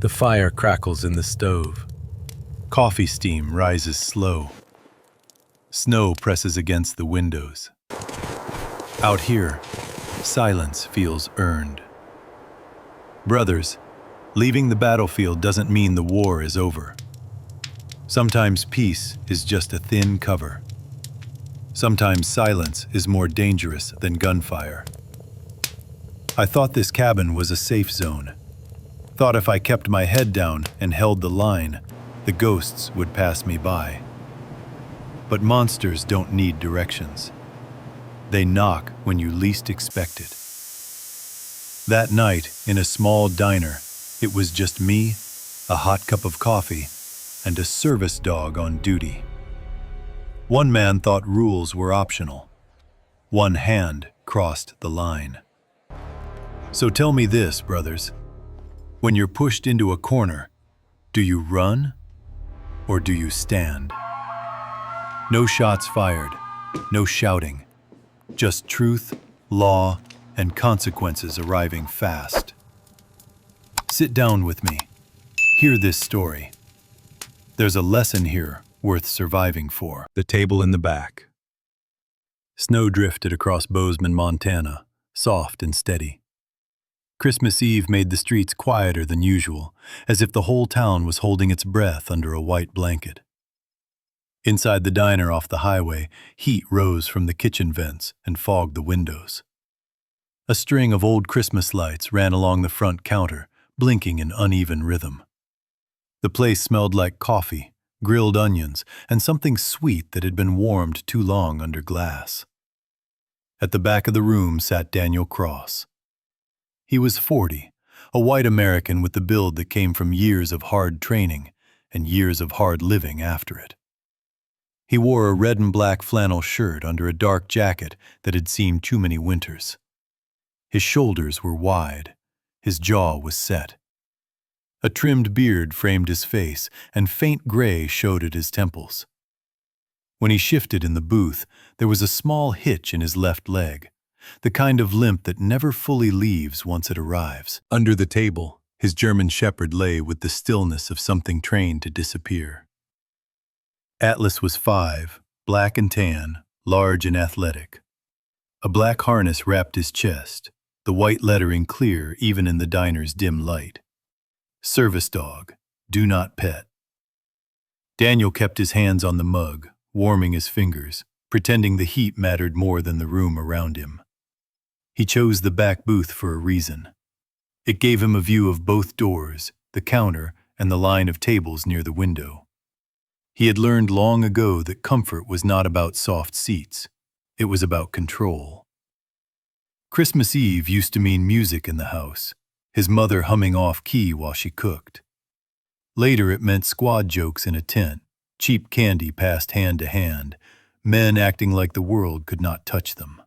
The fire crackles in the stove. Coffee steam rises slow. Snow presses against the windows. Out here, silence feels earned. Brothers, leaving the battlefield doesn't mean the war is over. Sometimes peace is just a thin cover. Sometimes silence is more dangerous than gunfire. I thought this cabin was a safe zone. Thought if I kept my head down and held the line, the ghosts would pass me by. But monsters don't need directions. They knock when you least expect it. That night, in a small diner, it was just me, a hot cup of coffee, and a service dog on duty. One man thought rules were optional. One hand crossed the line. So tell me this, brothers. When you're pushed into a corner, do you run or do you stand? No shots fired, no shouting, just truth, law, and consequences arriving fast. Sit down with me. Hear this story. There's a lesson here worth surviving for. The table in the back. Snow drifted across Bozeman, Montana, soft and steady. Christmas Eve made the streets quieter than usual, as if the whole town was holding its breath under a white blanket. Inside the diner off the highway, heat rose from the kitchen vents and fogged the windows. A string of old Christmas lights ran along the front counter, blinking in uneven rhythm. The place smelled like coffee, grilled onions, and something sweet that had been warmed too long under glass. At the back of the room sat Daniel Cross. He was 40, a white American with the build that came from years of hard training and years of hard living after it. He wore a red and black flannel shirt under a dark jacket that had seen too many winters. His shoulders were wide, his jaw was set. A trimmed beard framed his face, and faint gray showed at his temples. When he shifted in the booth, there was a small hitch in his left leg, the kind of limp that never fully leaves once it arrives. Under the table, his German shepherd lay with the stillness of something trained to disappear. Atlas was 5, black and tan, large and athletic. A black harness wrapped his chest, the white lettering clear even in the diner's dim light. Service dog, do not pet. Daniel kept his hands on the mug, warming his fingers, pretending the heat mattered more than the room around him. He chose the back booth for a reason. It gave him a view of both doors, the counter, and the line of tables near the window. He had learned long ago that comfort was not about soft seats. It was about control. Christmas Eve used to mean music in the house, his mother humming off-key while she cooked. Later it meant squad jokes in a tent, cheap candy passed hand to hand, men acting like the world could not touch them.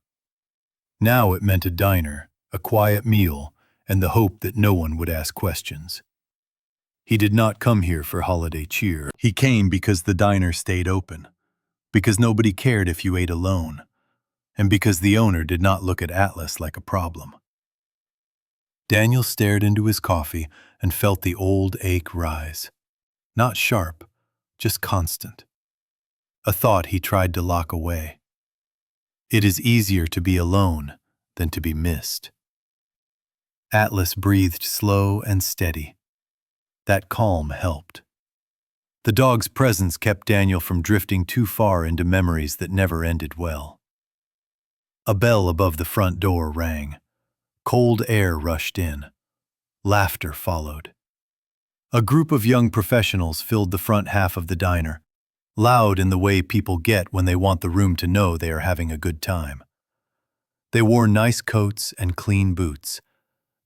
Now it meant a diner, a quiet meal, and the hope that no one would ask questions. He did not come here for holiday cheer. He came because the diner stayed open, because nobody cared if you ate alone, and because the owner did not look at Atlas like a problem. Daniel stared into his coffee and felt the old ache rise. Not sharp, just constant. A thought he tried to lock away. It is easier to be alone than to be missed. Atlas breathed slow and steady. That calm helped. The dog's presence kept Daniel from drifting too far into memories that never ended well. A bell above the front door rang. Cold air rushed in. Laughter followed. A group of young professionals filled the front half of the diner, loud in the way people get when they want the room to know they are having a good time. They wore nice coats and clean boots.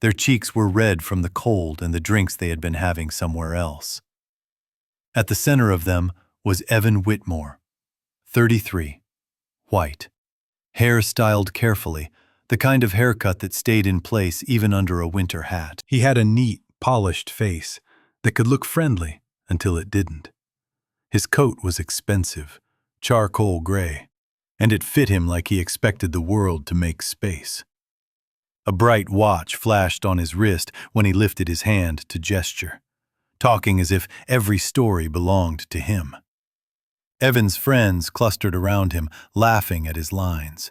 Their cheeks were red from the cold and the drinks they had been having somewhere else. At the center of them was Evan Whitmore, 33, white, hair styled carefully, the kind of haircut that stayed in place even under a winter hat. He had a neat, polished face that could look friendly until it didn't. His coat was expensive, charcoal gray, and it fit him like he expected the world to make space. A bright watch flashed on his wrist when he lifted his hand to gesture. talking as if every story belonged to him. Evan's friends clustered around him, laughing at his lines.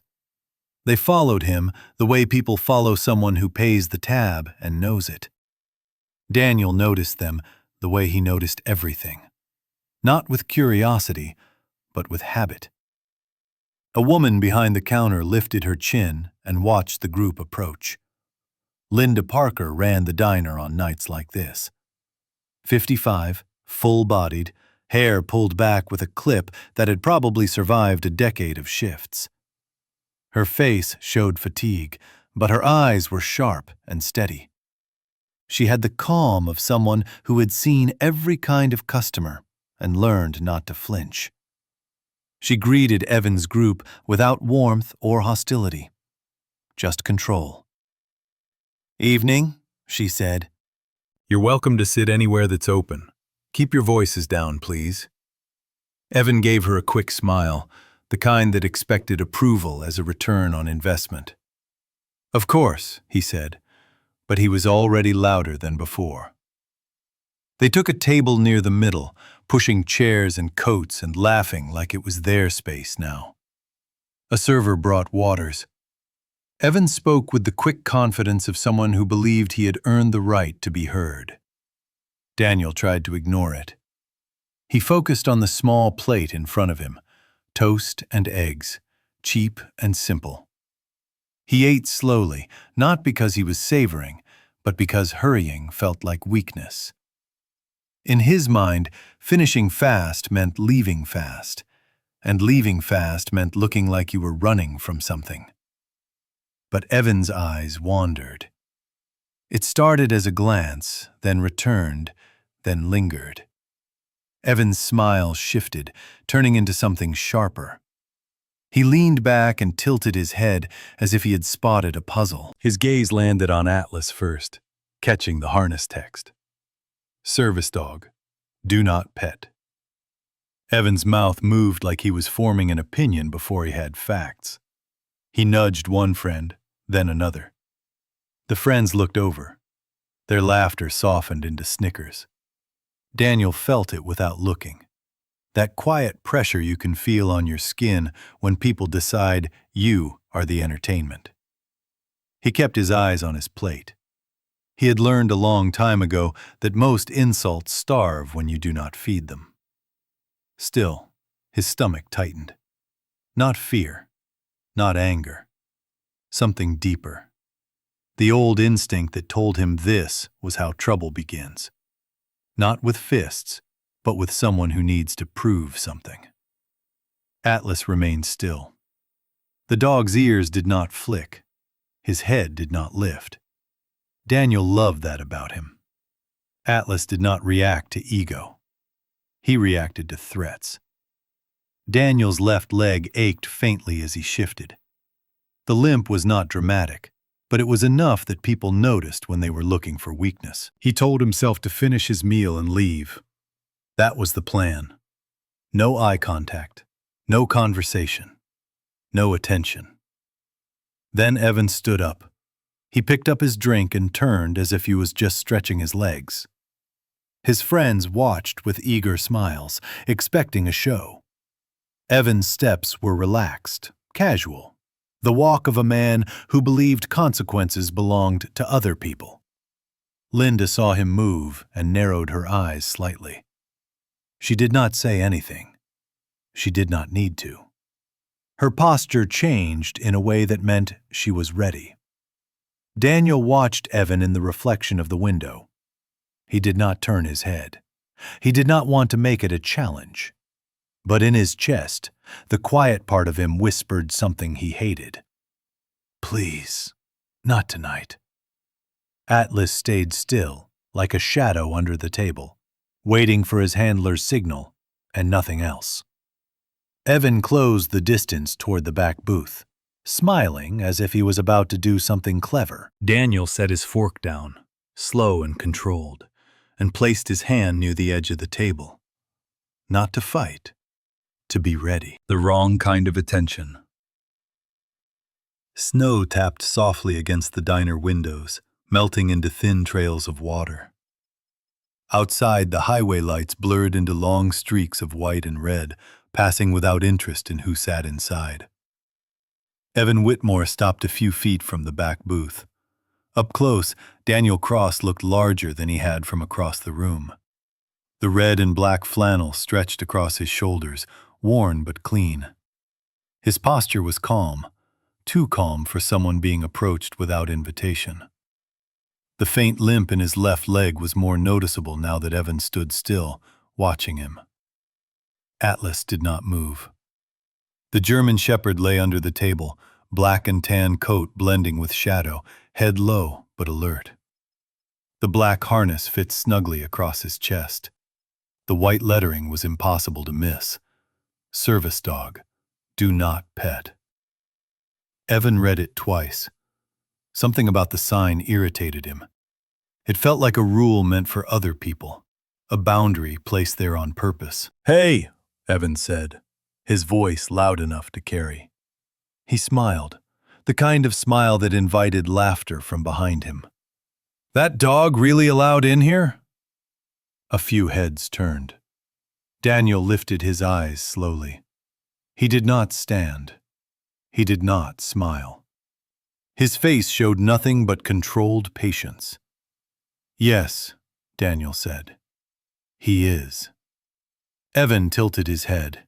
They followed him the way people follow someone who pays the tab and knows it. Daniel noticed them the way he noticed everything, not with curiosity, but with habit. A woman behind the counter lifted her chin and watched the group approach. Linda Parker ran the diner on nights like this. 55, full-bodied, hair pulled back with a clip that had probably survived a decade of shifts. Her face showed fatigue, but her eyes were sharp and steady. She had the calm of someone who had seen every kind of customer and learned not to flinch. She greeted Evan's group without warmth or hostility, just control. "Evening," she said. "You're welcome to sit anywhere that's open. Keep your voices down, please." Evan gave her a quick smile, the kind that expected approval as a return on investment. "Of course," he said, but he was already louder than before. They took a table near the middle, pushing chairs and coats and laughing like it was their space now. A server brought waters. Evan spoke with the quick confidence of someone who believed he had earned the right to be heard. Daniel tried to ignore it. He focused on the small plate in front of him, toast and eggs, cheap and simple. He ate slowly, not because he was savoring, but because hurrying felt like weakness. In his mind, finishing fast meant leaving fast, and leaving fast meant looking like you were running from something. But Evan's eyes wandered. It started as a glance, then returned, then lingered. Evan's smile shifted, turning into something sharper. He leaned back and tilted his head as if he had spotted a puzzle. His gaze landed on Atlas first, catching the harness text. "Service dog. Do not pet." Evan's mouth moved like he was forming an opinion before he had facts. He nudged one friend, then another. The friends looked over. Their laughter softened into snickers. Daniel felt it without looking. That quiet pressure you can feel on your skin when people decide you are the entertainment. He kept his eyes on his plate. He had learned a long time ago that most insults starve when you do not feed them. Still, his stomach tightened. Not fear, not anger. Something deeper. The old instinct that told him this was how trouble begins. Not with fists, but with someone who needs to prove something. Atlas remained still. The dog's ears did not flick. His head did not lift. Daniel loved that about him. Atlas did not react to ego. He reacted to threats. Daniel's left leg ached faintly as he shifted. The limp was not dramatic, but it was enough that people noticed when they were looking for weakness. He told himself to finish his meal and leave. That was the plan. No eye contact, no conversation, no attention. Then Evan stood up. He picked up his drink and turned as if he was just stretching his legs. His friends watched with eager smiles, expecting a show. Evan's steps were relaxed, casual, the walk of a man who believed consequences belonged to other people. Linda saw him move and narrowed her eyes slightly. She did not say anything. She did not need to. Her posture changed in a way that meant she was ready. Daniel watched Evan in the reflection of the window. He did not turn his head. He did not want to make it a challenge. But in his chest, the quiet part of him whispered something he hated. "Please, not tonight." Atlas stayed still, like a shadow under the table, waiting for his handler's signal and nothing else. Evan closed the distance toward the back booth, smiling as if he was about to do something clever. Daniel set his fork down, slow and controlled, and placed his hand near the edge of the table. Not to fight, to be ready. The wrong kind of attention. Snow tapped softly against the diner windows, melting into thin trails of water. Outside, the highway lights blurred into long streaks of white and red, passing without interest in who sat inside. Evan Whitmore stopped a few feet from the back booth. Up close, Daniel Cross looked larger than he had from across the room. The red and black flannel stretched across his shoulders, worn but clean. His posture was calm, too calm for someone being approached without invitation. The faint limp in his left leg was more noticeable now that Evan stood still, watching him. Atlas did not move. The German shepherd lay under the table, black and tan coat blending with shadow, head low but alert. The black harness fit snugly across his chest. The white lettering was impossible to miss. Service dog, do not pet. Evan read it twice. Something about the sign irritated him. It felt like a rule meant for other people, a boundary placed there on purpose. "Hey," Evan said, his voice loud enough to carry. He smiled, the kind of smile that invited laughter from behind him. "That dog really allowed in here?" A few heads turned. Daniel lifted his eyes slowly. He did not stand. He did not smile. His face showed nothing but controlled patience. "Yes," Daniel said. "He is." Evan tilted his head.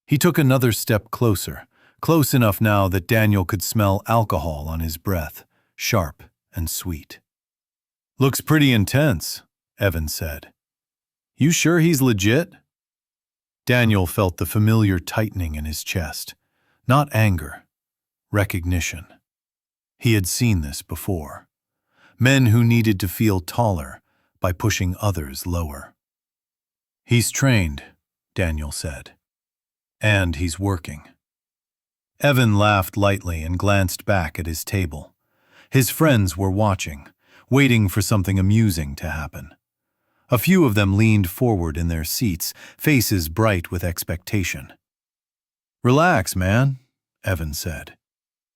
He took another step closer, close enough now that Daniel could smell alcohol on his breath, sharp and sweet. "Looks pretty intense," Evan said. "You sure he's legit?" Daniel felt the familiar tightening in his chest. Not anger, recognition. He had seen this before. Men who needed to feel taller by pushing others lower. "He's trained," Daniel said. "And he's working." Evan laughed lightly and glanced back at his table. His friends were watching, waiting for something amusing to happen. A few of them leaned forward in their seats, faces bright with expectation. "Relax, man," Evan said.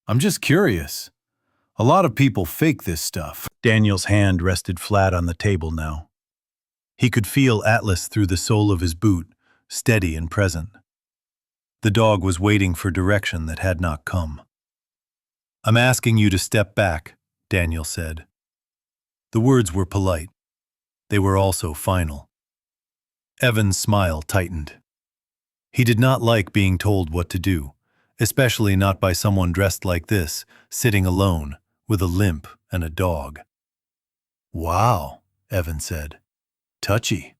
"I'm just curious. A lot of people fake this stuff." Daniel's hand rested flat on the table now. He could feel Atlas through the sole of his boot, steady and present. The dog was waiting for direction that had not come. "I'm asking you to step back," Daniel said. The words were polite. They were also final. Evan's smile tightened. He did not like being told what to do, especially not by someone dressed like this, sitting alone, with a limp and a dog. "Wow," Evan said. "Touchy."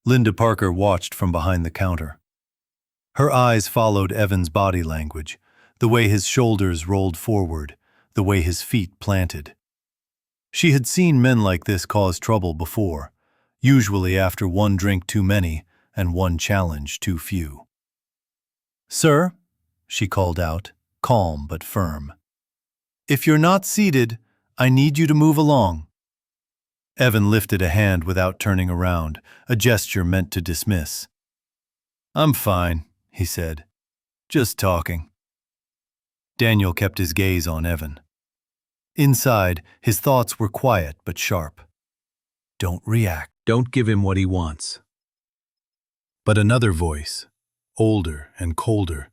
Linda Parker watched from behind the counter. Her eyes followed Evan's body language, the way his shoulders rolled forward, the way his feet planted. She had seen men like this cause trouble before, usually after one drink too many and one challenge too few. "Sir," she called out, calm but firm. "If you're not seated, I need you to move along." Evan lifted a hand without turning around, a gesture meant to dismiss. "I'm fine," he said. "Just talking." Daniel kept his gaze on Evan. Inside, his thoughts were quiet but sharp. Don't react. Don't give him what he wants. But another voice, older and colder,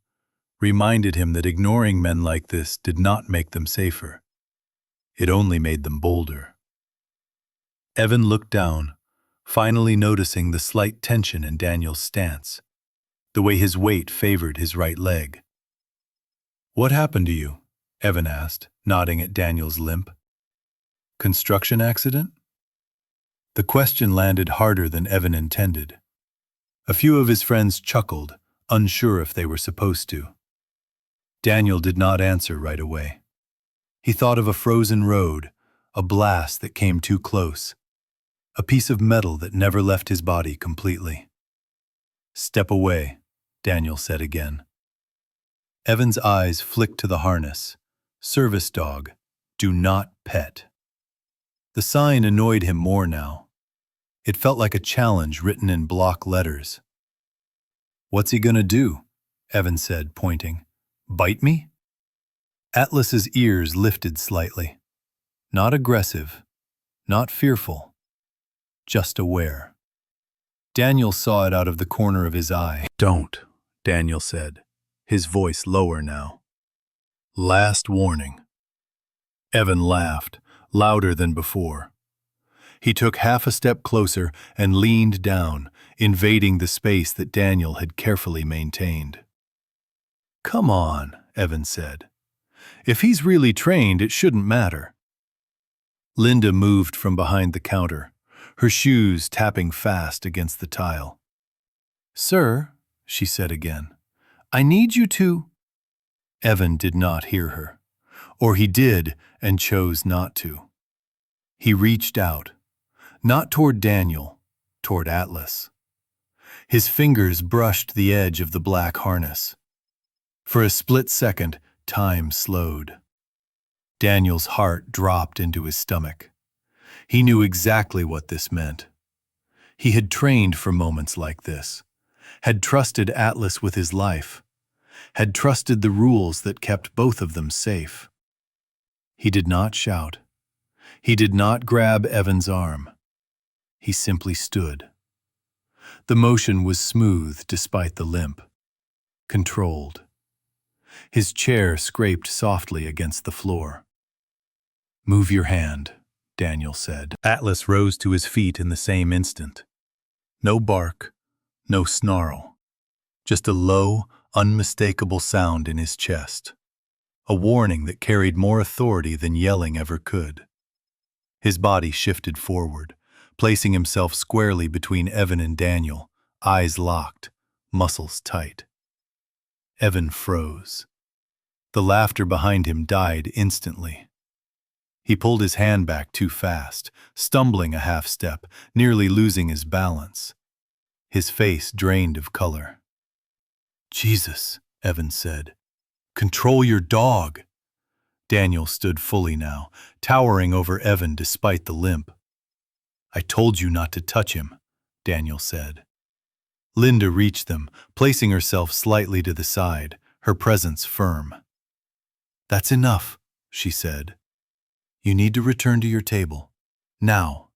reminded him that ignoring men like this did not make them safer. It only made them bolder. Evan looked down, finally noticing the slight tension in Daniel's stance, the way his weight favored his right leg. "What happened to you?" Evan asked, nodding at Daniel's limp. "Construction accident?" The question landed harder than Evan intended. A few of his friends chuckled, unsure if they were supposed to. Daniel did not answer right away. He thought of a frozen road, a blast that came too close, a piece of metal that never left his body completely. "Step away," Daniel said again. Evan's eyes flicked to the harness. "Service dog, do not pet." The sign annoyed him more now. It felt like a challenge written in block letters. "What's he gonna do?" Evan said, pointing. "Bite me?" Atlas's ears lifted slightly. Not aggressive, not fearful. just aware. Daniel saw it out of the corner of his eye. "Don't," Daniel said, his voice lower now. "Last warning." Evan laughed, louder than before. He took half a step closer and leaned down, invading the space that Daniel had carefully maintained. "Come on," Evan said. "If he's really trained, it shouldn't matter." Linda moved from behind the counter, her shoes tapping fast against the tile. "Sir," she said again, "I need you to—" Evan did not hear her, or he did and chose not to. He reached out, not toward Daniel, toward Atlas. His fingers brushed the edge of the black harness. For a split second, time slowed. Daniel's heart dropped into his stomach. He knew exactly what this meant. He had trained for moments like this, had trusted Atlas with his life, had trusted the rules that kept both of them safe. He did not shout. He did not grab Evan's arm. He simply stood. The motion was smooth despite the limp, controlled. His chair scraped softly against the floor. "Move your hand," Daniel said. Atlas rose to his feet in the same instant. No bark, no snarl, just a low, unmistakable sound in his chest, a warning that carried more authority than yelling ever could. His body shifted forward, placing himself squarely between Evan and Daniel, eyes locked, muscles tight. Evan froze. The laughter behind him died instantly. He pulled his hand back too fast, stumbling a half step, nearly losing his balance. His face drained of color. "Jesus," Evan said. "Control your dog." Daniel stood fully now, towering over Evan despite the limp. "I told you not to touch him," Daniel said. Linda reached them, placing herself slightly to the side, her presence firm. "That's enough," she said. "You need to return to your table. Now."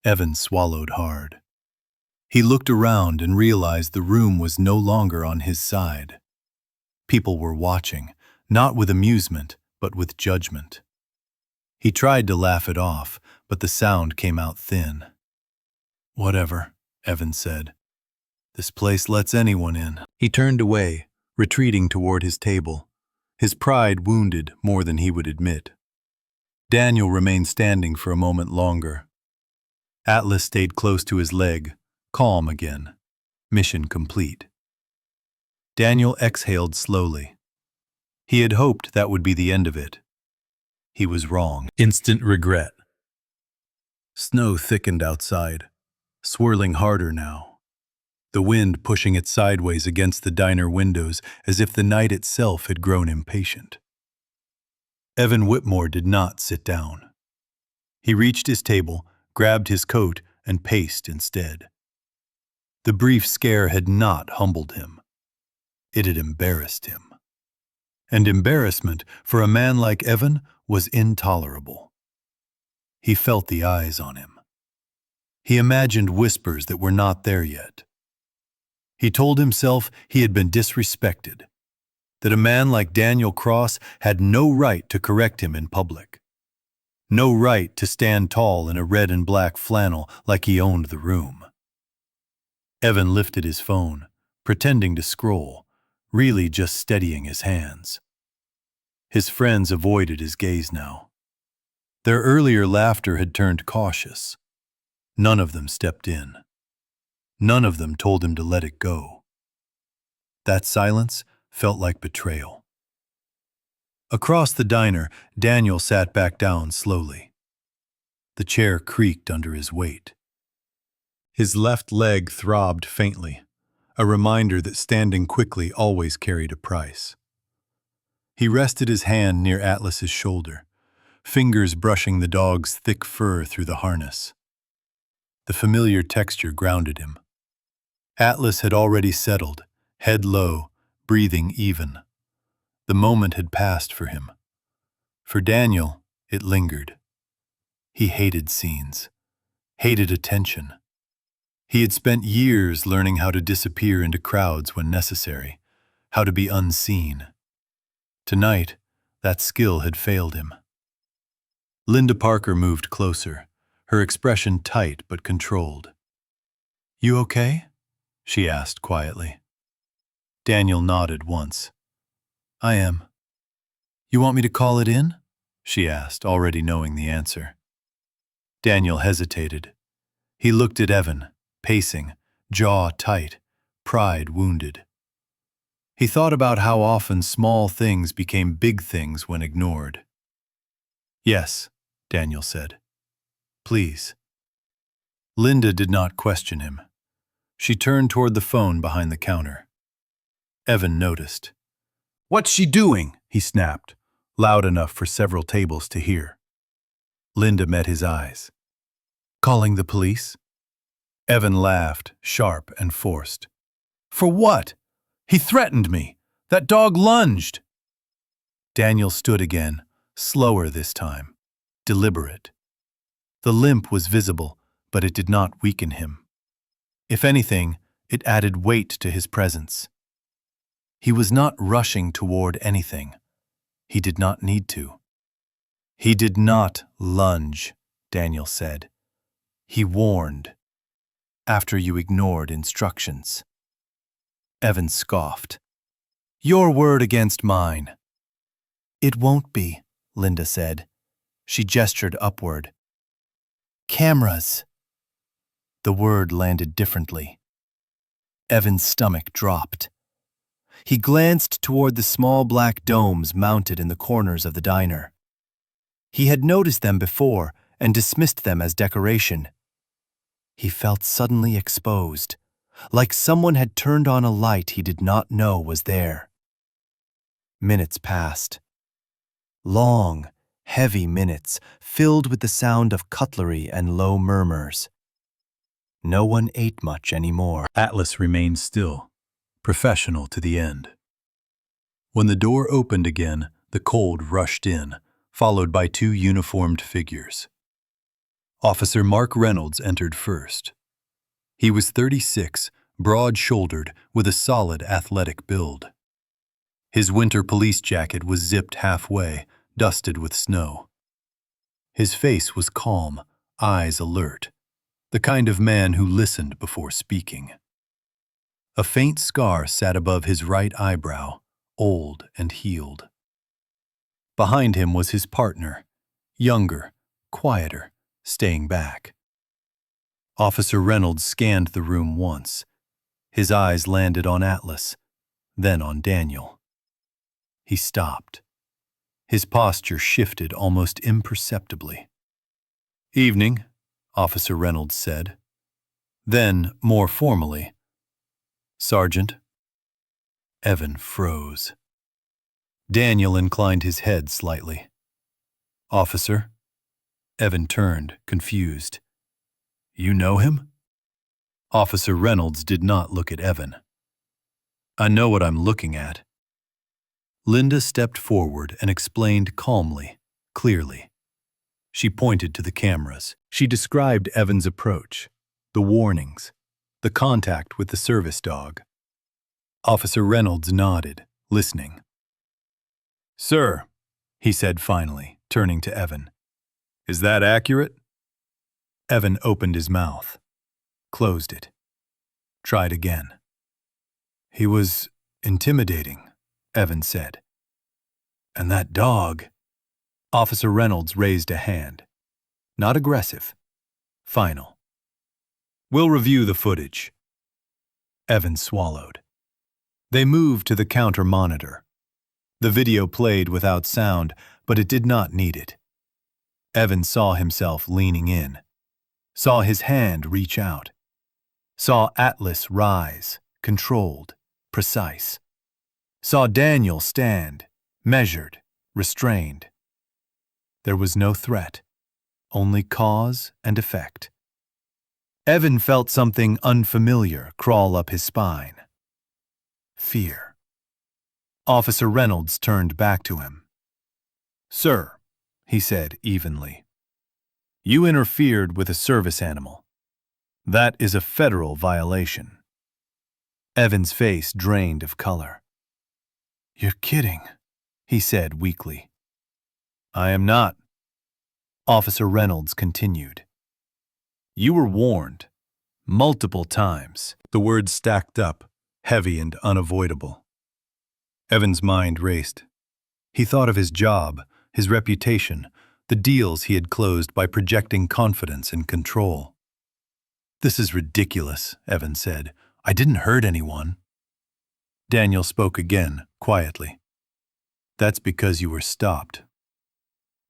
Evan swallowed hard. He looked around and realized the room was no longer on his side. People were watching, not with amusement, but with judgment. He tried to laugh it off, but the sound came out thin. "Whatever," Evan said. "This place lets anyone in." He turned away, retreating toward his table, his pride wounded more than he would admit. Daniel remained standing for a moment longer. Atlas stayed close to his leg, calm again. Mission complete. Daniel exhaled slowly. He had hoped that would be the end of it. He was wrong. Instant regret. Snow thickened outside, swirling harder now. The wind pushing it sideways against the diner windows as if the night itself had grown impatient. Evan Whitmore did not sit down. He reached his table, grabbed his coat, and paced instead. The brief scare had not humbled him. It had embarrassed him. And embarrassment for a man like Evan was intolerable. He felt the eyes on him. He imagined whispers that were not there yet. He told himself he had been disrespected, that a man like Daniel Cross had no right to correct him in public, no right to stand tall in a red and black flannel like he owned the room. Evan lifted his phone, pretending to scroll, really just steadying his hands. His friends avoided his gaze now. Their earlier laughter had turned cautious. None of them stepped in. None of them told him to let it go. That silence felt like betrayal. Across the diner, Daniel sat back down slowly. The chair creaked under his weight. His left leg throbbed faintly, a reminder that standing quickly always carried a price. He rested his hand near Atlas's shoulder, fingers brushing the dog's thick fur through the harness. The familiar texture grounded him. Atlas had already settled, head low, breathing even. The moment had passed for him. For Daniel, it lingered. He hated scenes. hated attention. He had spent years learning how to disappear into crowds when necessary, how to be unseen. Tonight, that skill had failed him. Linda Parker moved closer, her expression tight but controlled. "You okay?" she asked quietly. Daniel nodded once. "I am." "You want me to call it in?" she asked, already knowing the answer. Daniel hesitated. He looked at Evan, pacing, jaw tight, pride wounded. He thought about how often small things became big things when ignored. "Yes," Daniel said. "Please." Linda did not question him. She turned toward the phone behind the counter. Evan noticed. "What's she doing?" he snapped, loud enough for several tables to hear. Linda met his eyes. "Calling the police?" Evan laughed, sharp and forced. "For what? He threatened me. That dog lunged." Daniel stood again, slower this time, deliberate. The limp was visible, but it did not weaken him. If anything, it added weight to his presence. He was not rushing toward anything. He did not need to. "He did not lunge," Daniel said. "He warned. After you ignored instructions." Evan scoffed. "Your word against mine." "It won't be," Linda said. She gestured upward. "Cameras." The word landed differently. Evan's stomach dropped. He glanced toward the small black domes mounted in the corners of the diner. He had noticed them before and dismissed them as decoration. He felt suddenly exposed, like someone had turned on a light he did not know was there. Minutes passed. Long, heavy minutes filled with the sound of cutlery and low murmurs. No one ate much anymore. Atlas remained still, professional to the end. When the door opened again, the cold rushed in, followed by two uniformed figures. Officer Mark Reynolds entered first. He was 36, broad-shouldered, with a solid athletic build. His winter police jacket was zipped halfway, dusted with snow. His face was calm, eyes alert, the kind of man who listened before speaking. A faint scar sat above his right eyebrow, old and healed. Behind him was his partner, younger, quieter, staying back. Officer Reynolds scanned the room once. His eyes landed on Atlas, then on Daniel. He stopped. His posture shifted almost imperceptibly. "Evening," Officer Reynolds said. Then, more formally, "Sergeant." Evan froze. Daniel inclined his head slightly. "Officer." Evan turned, confused. "You know him?" Officer Reynolds did not look at Evan. "I know what I'm looking at." Linda stepped forward and explained calmly, clearly. She pointed to the cameras. She described Evan's approach, the warnings, the contact with the service dog. Officer Reynolds nodded, listening. "Sir," he said finally, turning to Evan, "is that accurate?" Evan opened his mouth, closed it, tried again. "He was intimidating," Evan said. "And that dog—" Officer Reynolds raised a hand. Not aggressive. Final. "We'll review the footage." Evan swallowed. They moved to the counter monitor. The video played without sound, but it did not need it. Evan saw himself leaning in, saw his hand reach out, saw Atlas rise, controlled, precise, saw Daniel stand, measured, restrained. There was no threat, only cause and effect. Evan felt something unfamiliar crawl up his spine. Fear. Officer Reynolds turned back to him. "Sir," he said evenly. You interfered with a service animal. That is a federal violation. Evan's face drained of color. You're kidding, he said weakly. I am not. Officer Reynolds continued. You were warned. Multiple times. The words stacked up, heavy and unavoidable. Evan's mind raced. He thought of his job, his reputation, the deals he had closed by projecting confidence and control. This is ridiculous, Evan said. I didn't hurt anyone. Daniel spoke again, quietly. That's because you were stopped.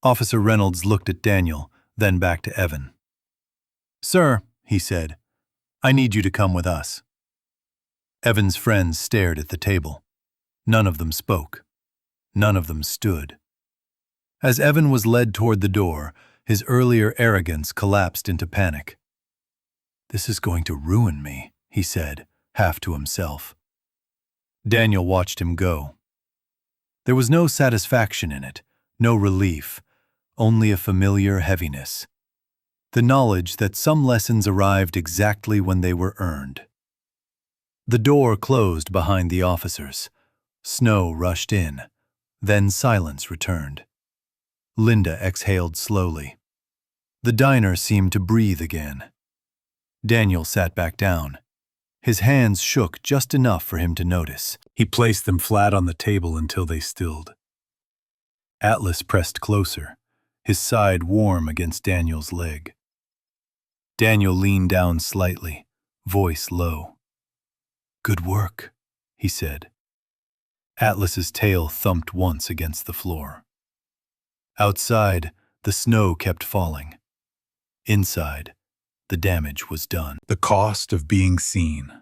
Officer Reynolds looked at Daniel, then back to Evan. Sir, he said, I need you to come with us. Evan's friends stared at the table. None of them spoke. None of them stood. As Evan was led toward the door, his earlier arrogance collapsed into panic. This is going to ruin me, he said, half to himself. Daniel watched him go. There was no satisfaction in it, no relief, only a familiar heaviness. The knowledge that some lessons arrived exactly when they were earned. The door closed behind the officers. Snow rushed in. Then silence returned. Linda exhaled slowly. The diner seemed to breathe again. Daniel sat back down. His hands shook just enough for him to notice. He placed them flat on the table until they stilled. Atlas pressed closer, his side warm against Daniel's leg. Daniel leaned down slightly, voice low. Good work, he said. Atlas's tail thumped once against the floor. Outside, the snow kept falling. Inside, the damage was done. The cost of being seen.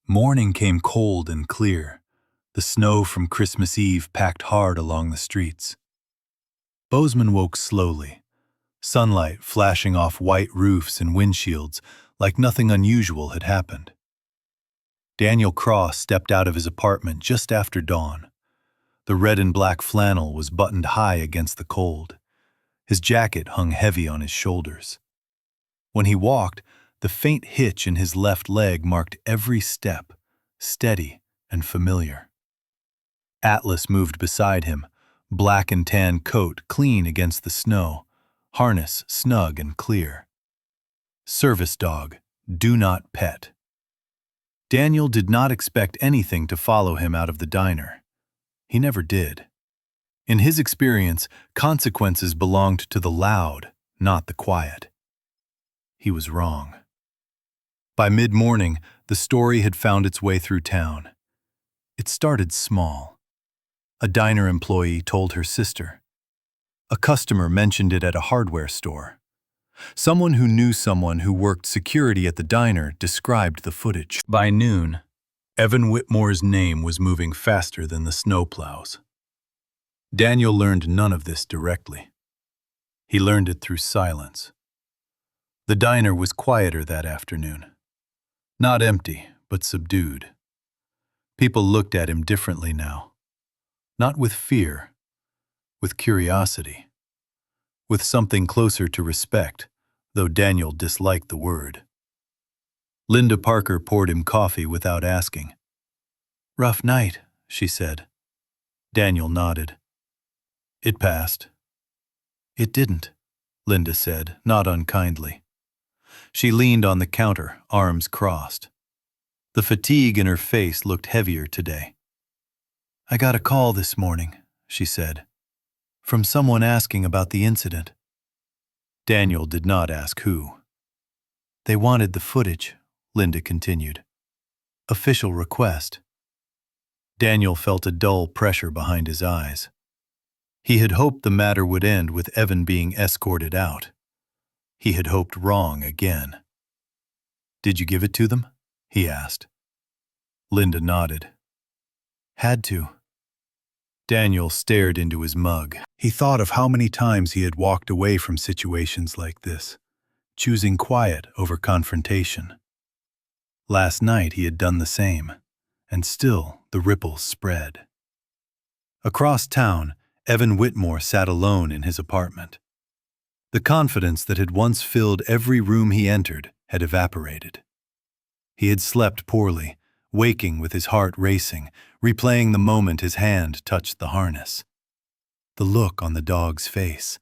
Morning came cold and clear. The snow from Christmas Eve packed hard along the streets. Bozeman woke slowly, sunlight flashing off white roofs and windshields like nothing unusual had happened. Daniel Cross stepped out of his apartment just after dawn. The red and black flannel was buttoned high against the cold. His jacket hung heavy on his shoulders. When he walked, the faint hitch in his left leg marked every step, steady and familiar. Atlas moved beside him, black and tan coat clean against the snow, harness snug and clear. Service dog, do not pet. Daniel did not expect anything to follow him out of the diner. He never did. In his experience, consequences belonged to the loud, not the quiet. He was wrong. By mid-morning, the story had found its way through town. It started small. A diner employee told her sister. A customer mentioned it at a hardware store. Someone who knew someone who worked security at the diner described the footage. By noon, Evan Whitmore's name was moving faster than the snowplows. Daniel learned none of this directly. He learned it through silence. The diner was quieter that afternoon. Not empty, but subdued. People looked at him differently now. Not with fear, with curiosity. With something closer to respect, though Daniel disliked the word. Linda Parker poured him coffee without asking. Rough night, she said. Daniel nodded. It passed. It didn't, Linda said, not unkindly. She leaned on the counter, arms crossed. The fatigue in her face looked heavier today. I got a call this morning, she said, from someone asking about the incident. Daniel did not ask who. They wanted the footage, Linda continued. Official request. Daniel felt a dull pressure behind his eyes. He had hoped the matter would end with Evan being escorted out. He had hoped wrong again. Did you give it to them? He asked. Linda nodded. Had to. Daniel stared into his mug. He thought of how many times he had walked away from situations like this, choosing quiet over confrontation. Last night he had done the same, and still the ripples spread. Across town, Evan Whitmore sat alone in his apartment. The confidence that had once filled every room he entered had evaporated. He had slept poorly, waking with his heart racing, replaying the moment his hand touched the harness. The look on the dog's face,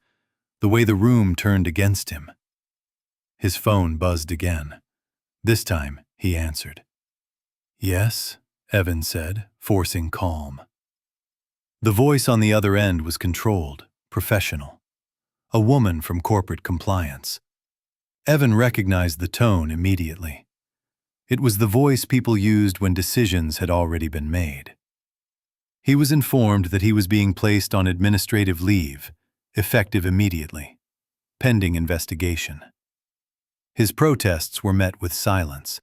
the way the room turned against him. His phone buzzed again. This time, he answered. "Yes," Evan said, forcing calm. The voice on the other end was controlled, professional. A woman from corporate compliance. Evan recognized the tone immediately. It was the voice people used when decisions had already been made. He was informed that he was being placed on administrative leave, effective immediately, pending investigation. His protests were met with silence.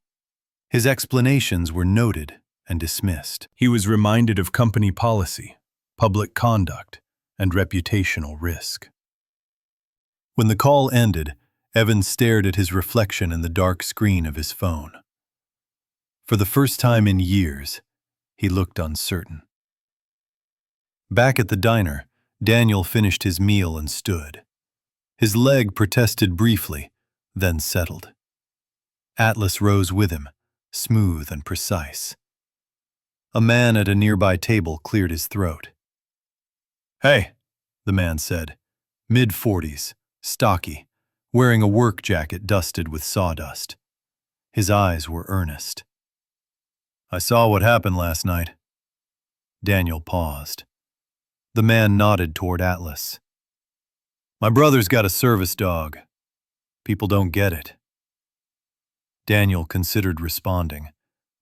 His explanations were noted and dismissed. He was reminded of company policy, public conduct, and reputational risk. When the call ended, Evan stared at his reflection in the dark screen of his phone. For the first time in years, he looked uncertain. Back at the diner, Daniel finished his meal and stood. His leg protested briefly, then settled. Atlas rose with him, smooth and precise. A man at a nearby table cleared his throat. "Hey," the man said, mid-40s, stocky, wearing a work jacket dusted with sawdust. His eyes were earnest. "I saw what happened last night." Daniel paused. The man nodded toward Atlas. "My brother's got a service dog. People don't get it." Daniel considered responding,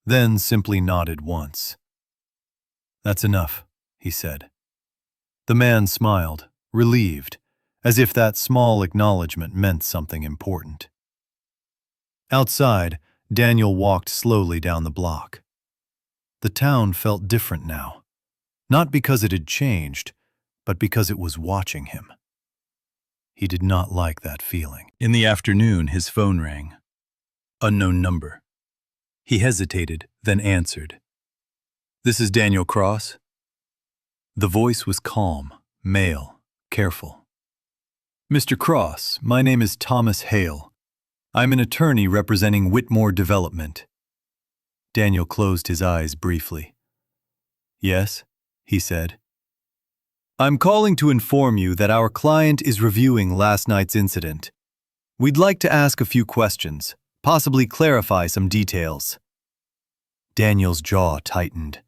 then simply nodded once. "That's enough," he said. The man smiled, relieved, as if that small acknowledgement meant something important. Outside, Daniel walked slowly down the block. The town felt different now, not because it had changed, but because it was watching him. He did not like that feeling. In the afternoon, his phone rang. Unknown number. He hesitated, then answered. "This is Daniel Cross." The voice was calm, male, careful. "Mr. Cross, my name is Thomas Hale. I'm an attorney representing Whitmore Development." Daniel closed his eyes briefly. "Yes," he said. "I'm calling to inform you that our client is reviewing last night's incident. We'd like to ask a few questions, possibly clarify some details." Daniel's jaw tightened.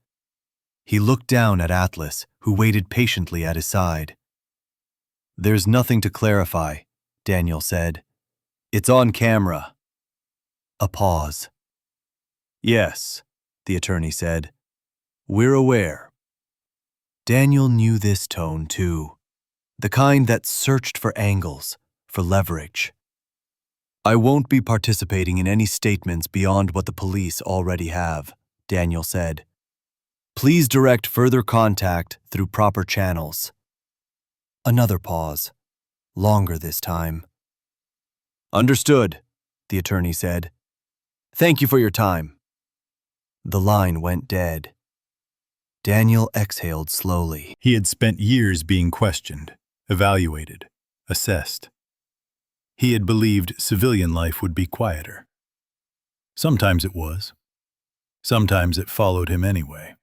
He looked down at Atlas, who waited patiently at his side. "There's nothing to clarify," Daniel said. "It's on camera." A pause. "Yes," the attorney said. "We're aware." Daniel knew this tone, too. The kind that searched for angles, for leverage. "I won't be participating in any statements beyond what the police already have," Daniel said. "Please direct further contact through proper channels." Another pause, longer this time. "Understood," the attorney said. "Thank you for your time." The line went dead. Daniel exhaled slowly. He had spent years being questioned, evaluated, assessed. He had believed civilian life would be quieter. Sometimes it was. Sometimes it followed him anyway.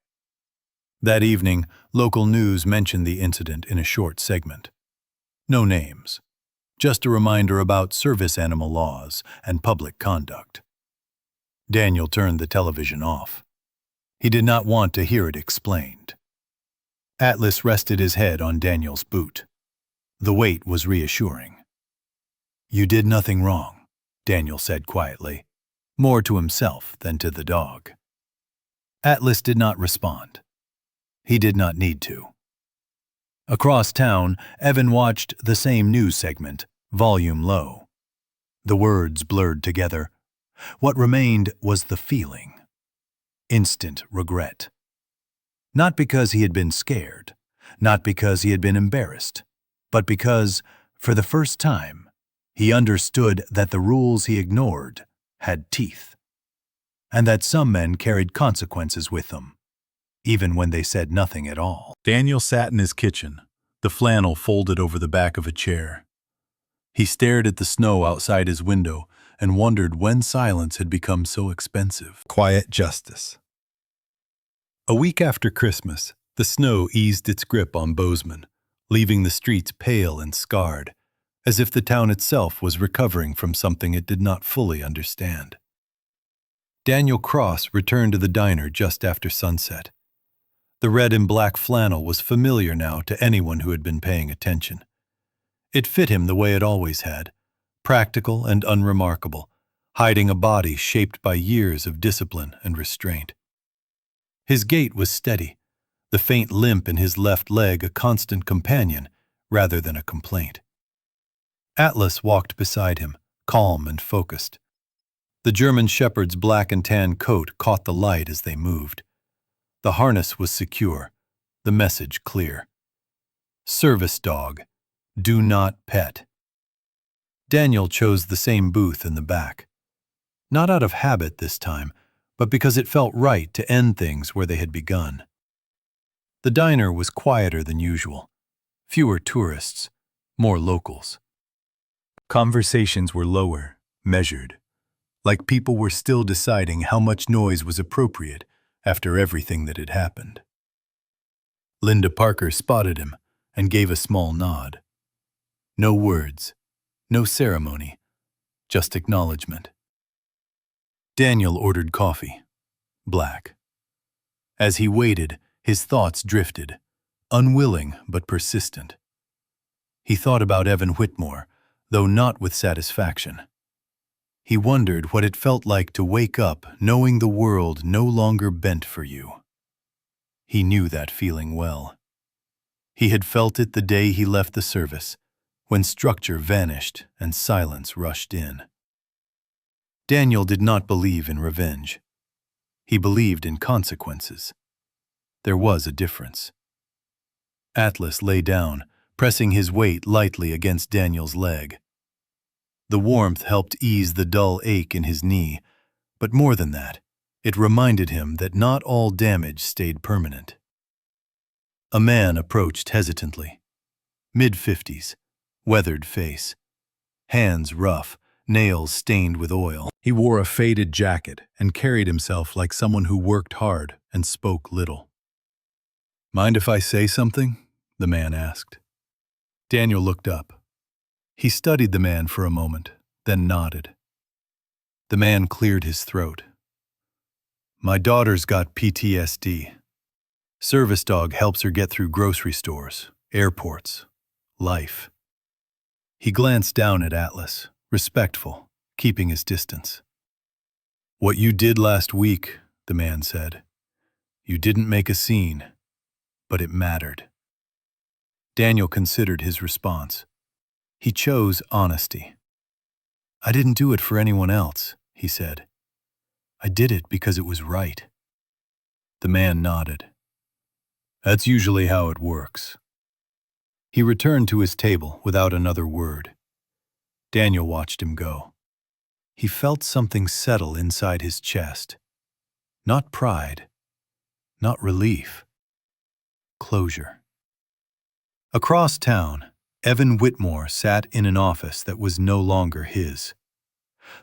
That evening, local news mentioned the incident in a short segment. No names, just a reminder about service animal laws and public conduct. Daniel turned the television off. He did not want to hear it explained. Atlas rested his head on Daniel's boot. The weight was reassuring. "You did nothing wrong," Daniel said quietly, more to himself than to the dog. Atlas did not respond. He did not need to. Across town, Evan watched the same news segment, volume low. The words blurred together. What remained was the feeling. Instant regret. Not because he had been scared, not because he had been embarrassed, but because, for the first time, he understood that the rules he ignored had teeth, and that some men carried consequences with them, even when they said nothing at all. Daniel sat in his kitchen, the flannel folded over the back of a chair. He stared at the snow outside his window and wondered when silence had become so expensive. Quiet justice. A week after Christmas, the snow eased its grip on Bozeman, leaving the streets pale and scarred, as if the town itself was recovering from something it did not fully understand. Daniel Cross returned to the diner just after sunset. The red and black flannel was familiar now to anyone who had been paying attention. It fit him the way it always had, practical and unremarkable, hiding a body shaped by years of discipline and restraint. His gait was steady, the faint limp in his left leg a constant companion rather than a complaint. Atlas walked beside him, calm and focused. The German shepherd's black and tan coat caught the light as they moved. The harness was secure, the message clear. Service dog, do not pet. Daniel chose the same booth in the back. Not out of habit this time, but because it felt right to end things where they had begun. The diner was quieter than usual. Fewer tourists, more locals. Conversations were lower, measured, like people were still deciding how much noise was appropriate after everything that had happened. Linda Parker spotted him and gave a small nod. No words, no ceremony, just acknowledgement. Daniel ordered coffee, black. As he waited, his thoughts drifted, unwilling but persistent. He thought about Evan Whitmore, though not with satisfaction. He wondered what it felt like to wake up knowing the world no longer bent for you. He knew that feeling well. He had felt it the day he left the service, when structure vanished and silence rushed in. Daniel did not believe in revenge. He believed in consequences. There was a difference. Atlas lay down, pressing his weight lightly against Daniel's leg. The warmth helped ease the dull ache in his knee, but more than that, it reminded him that not all damage stayed permanent. A man approached hesitantly. Mid-50s, weathered face, hands rough, nails stained with oil. He wore a faded jacket and carried himself like someone who worked hard and spoke little. "Mind if I say something?" the man asked. Daniel looked up. He studied the man for a moment, then nodded. The man cleared his throat. "My daughter's got PTSD. Service dog helps her get through grocery stores, airports, life." He glanced down at Atlas, respectful, keeping his distance. "What you did last week," the man said. "You didn't make a scene, but it mattered." Daniel considered his response. He chose honesty. "I didn't do it for anyone else," he said. "I did it because it was right." The man nodded. "That's usually how it works." He returned to his table without another word. Daniel watched him go. He felt something settle inside his chest. Not pride, not relief. Closure. Across town, Evan Whitmore sat in an office that was no longer his.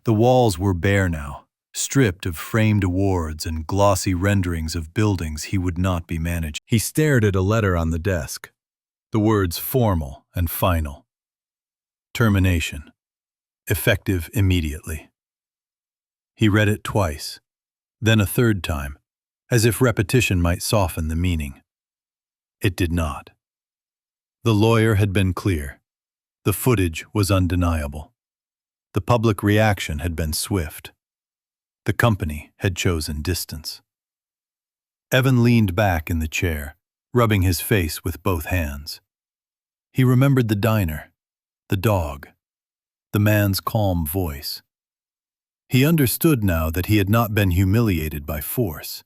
The walls were bare now, stripped of framed awards and glossy renderings of buildings he would not be managing. He stared at a letter on the desk, the words formal and final. Termination. Effective immediately. He read it twice, then a third time, as if repetition might soften the meaning. It did not. The lawyer had been clear. The footage was undeniable. The public reaction had been swift. The company had chosen distance. Evan leaned back in the chair, rubbing his face with both hands. He remembered the diner, the dog, the man's calm voice. He understood now that he had not been humiliated by force.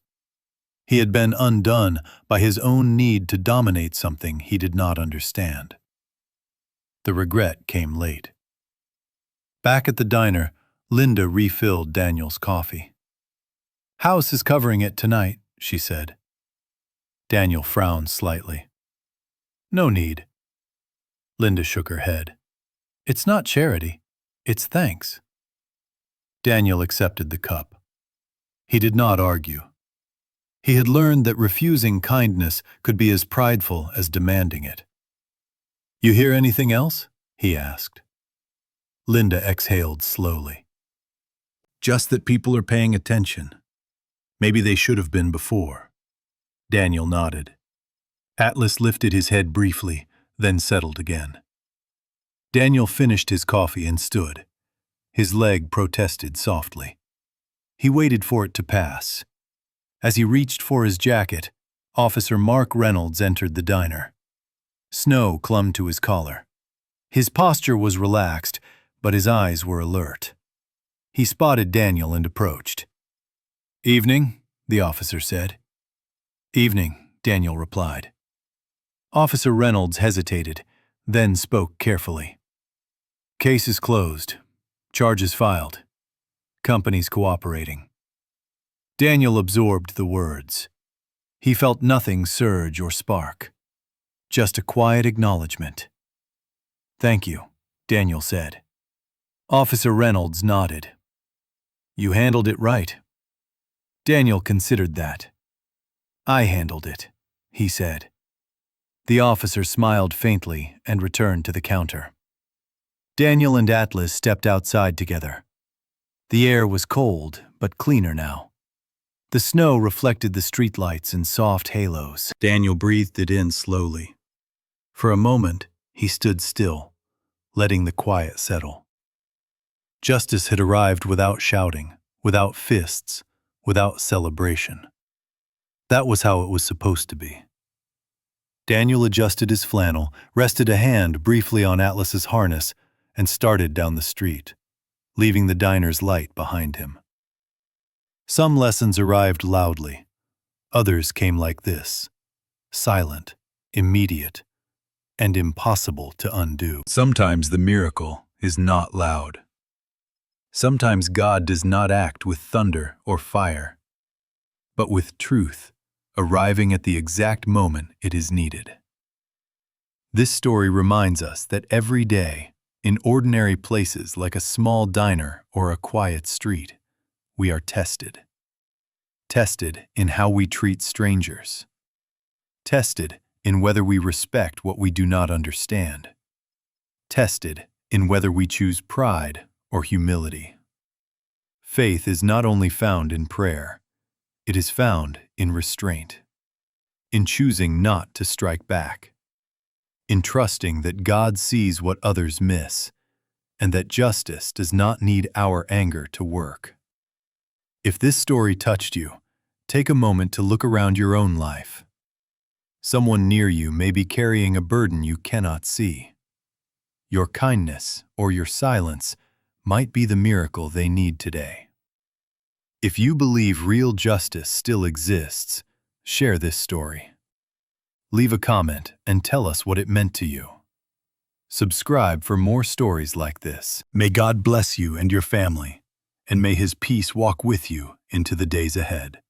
He had been undone by his own need to dominate something he did not understand. The regret came late. Back at the diner, Linda refilled Daniel's coffee. "House is covering it tonight," she said. Daniel frowned slightly. "No need." Linda shook her head. It's not charity, it's thanks. Daniel accepted the cup. He did not argue. He had learned that refusing kindness could be as prideful as demanding it. You hear anything else? He asked. Linda exhaled slowly. Just that people are paying attention. Maybe they should have been before. Daniel nodded. Atlas lifted his head briefly, then settled again. Daniel finished his coffee and stood. His leg protested softly. He waited for it to pass. As he reached for his jacket, Officer Mark Reynolds entered the diner. Snow clung to his collar. His posture was relaxed, but his eyes were alert. He spotted Daniel and approached. "Evening," the officer said. "Evening," Daniel replied. Officer Reynolds hesitated, then spoke carefully. "Case is closed. Charges filed. Company's cooperating." Daniel absorbed the words. He felt nothing surge or spark. Just a quiet acknowledgement. "Thank you," Daniel said. Officer Reynolds nodded. "You handled it right." Daniel considered that. "I handled it," he said. The officer smiled faintly and returned to the counter. Daniel and Atlas stepped outside together. The air was cold, but cleaner now. The snow reflected the streetlights in soft halos. Daniel breathed it in slowly. For a moment, he stood still, letting the quiet settle. Justice had arrived without shouting, without fists, without celebration. That was how it was supposed to be. Daniel adjusted his flannel, rested a hand briefly on Atlas's harness, and started down the street, leaving the diner's light behind him. Some lessons arrived loudly. Others came like this, silent, immediate, and impossible to undo. Sometimes the miracle is not loud. Sometimes God does not act with thunder or fire, but with truth, arriving at the exact moment it is needed. This story reminds us that every day, in ordinary places like a small diner or a quiet street, we are tested. Tested in how we treat strangers. Tested in whether we respect what we do not understand. Tested in whether we choose pride or humility. Faith is not only found in prayer, it is found in restraint, in choosing not to strike back, in trusting that God sees what others miss, and that justice does not need our anger to work. If this story touched you, take a moment to look around your own life. Someone near you may be carrying a burden you cannot see. Your kindness or your silence might be the miracle they need today. If you believe real justice still exists, share this story. Leave a comment and tell us what it meant to you. Subscribe for more stories like this. May God bless you and your family, and may His peace walk with you into the days ahead.